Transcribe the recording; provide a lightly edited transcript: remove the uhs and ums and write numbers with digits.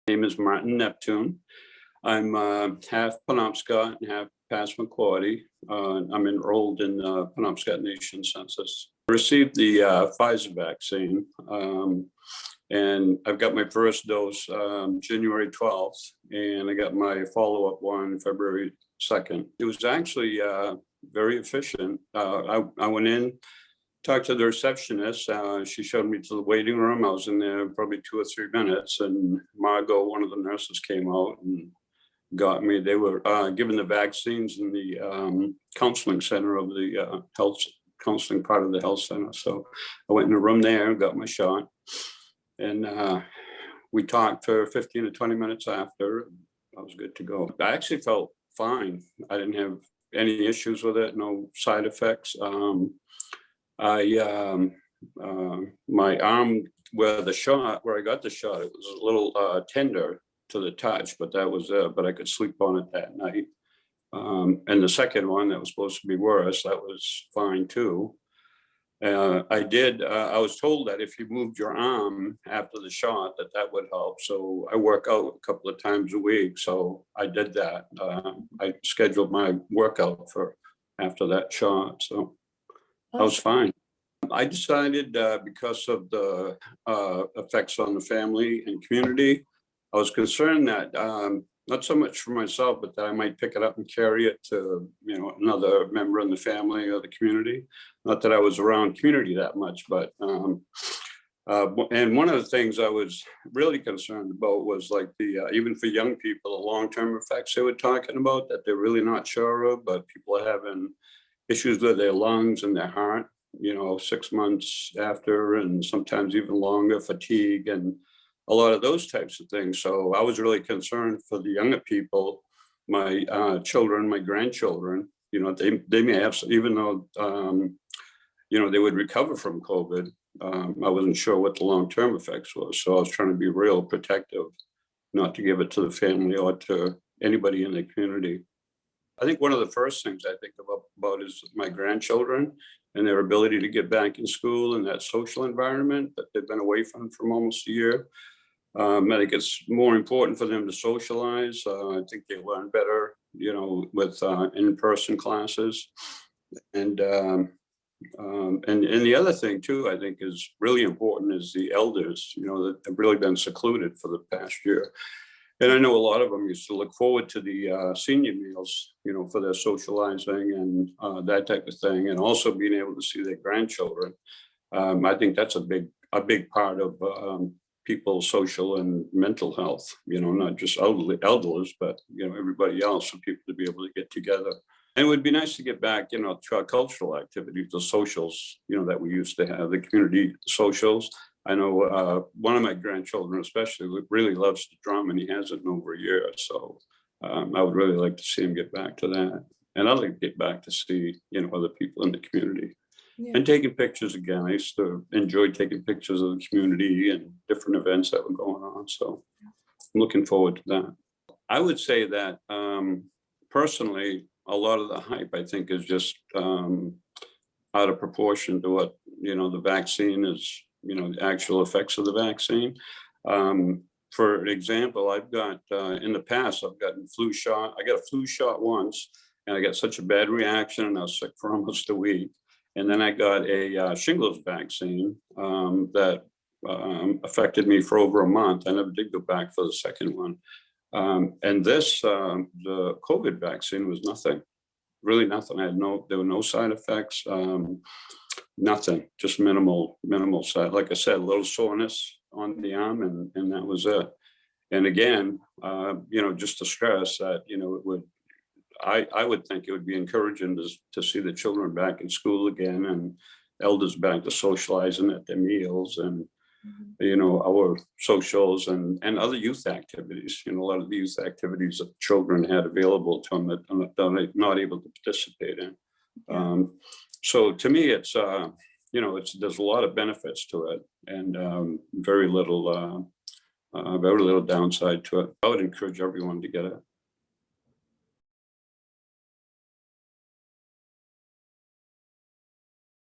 Name is Martin Neptune. I'm half Penobscot and half Passamaquoddy. I'm enrolled in the Penobscot Nation census. I received the Pfizer vaccine, and I've got my first dose January 12th, and I got my follow-up one February 2nd. It was actually very efficient. I went in, talked to the receptionist. She showed me to the waiting room. I was in there probably 2 or 3 minutes, and Margot, one of the nurses, came out and got me. They were given the vaccines in the counseling center of the health counseling part of the health center. So I went in the room there and got my shot, and we talked for 15 to 20 minutes after. I was good to go. I actually felt fine. I didn't have any issues with it, no side effects. My arm where I got the shot, it was a little tender to the touch, but that was but I could sleep on it that night. And the second one that was supposed to be worse, that was fine too. I was told that if you moved your arm after the shot, that would help. So I work out a couple of times a week. So I did that. I scheduled my workout for after that shot. So I was fine. I decided because of the effects on the family and community, I was concerned that not so much for myself, but that I might pick it up and carry it to, another member in the family or the community. Not that I was around community that much, but and one of the things I was really concerned about was like the even for young people, the long-term effects they were talking about that they're really not sure of, but people are having issues with their lungs and their heart, 6 months after, and sometimes even longer, fatigue and a lot of those types of things. So I was really concerned for the younger people, my children, my grandchildren, they may have, even though, they would recover from COVID. I wasn't sure what the long-term effects was. So I was trying to be real protective, not to give it to the family or to anybody in the community. I think one of the first things I think about is my grandchildren and their ability to get back in school and that social environment that they've been away from almost a year. I think it's more important for them to socialize. I think they learn better, with in-person classes. And the other thing too, I think is really important is the elders, that have really been secluded for the past year. And I know a lot of them used to look forward to the senior meals, for their socializing and that type of thing, and also being able to see their grandchildren. I think that's a big part of people's social and mental health, not just elders, but, everybody else, for people to be able to get together. And it would be nice to get back, to our cultural activities, the socials, that we used to have, the community socials. I know one of my grandchildren especially really loves the drum, and he hasn't in over a year. So I would really like to see him get back to that. And I'd like to get back to see, other people in the community. Yeah. And taking pictures again. I used to enjoy taking pictures of the community and different events that were going on. So I'm looking forward to that. I would say that personally, a lot of the hype, I think, is just out of proportion to what, the vaccine is, the actual effects of the vaccine. For example, I've got, in the past, I've gotten flu shot. I got a flu shot once, and I got such a bad reaction, and I was sick for almost a week. And then I got a shingles vaccine that affected me for over a month. I never did go back for the second one. And this, the COVID vaccine was nothing, really nothing. There were no side effects, nothing, just minimal side. Like I said, a little soreness on the arm, and that was it. And again, just to stress that, it would, I would think it would be encouraging to see the children back in school again, and elders back to socializing at their meals, and our socials and other youth activities. A lot of the youth activities that children had available to them that they're not able to participate in. So to me, it's there's a lot of benefits to it, and very little downside to it. I would encourage everyone to get it.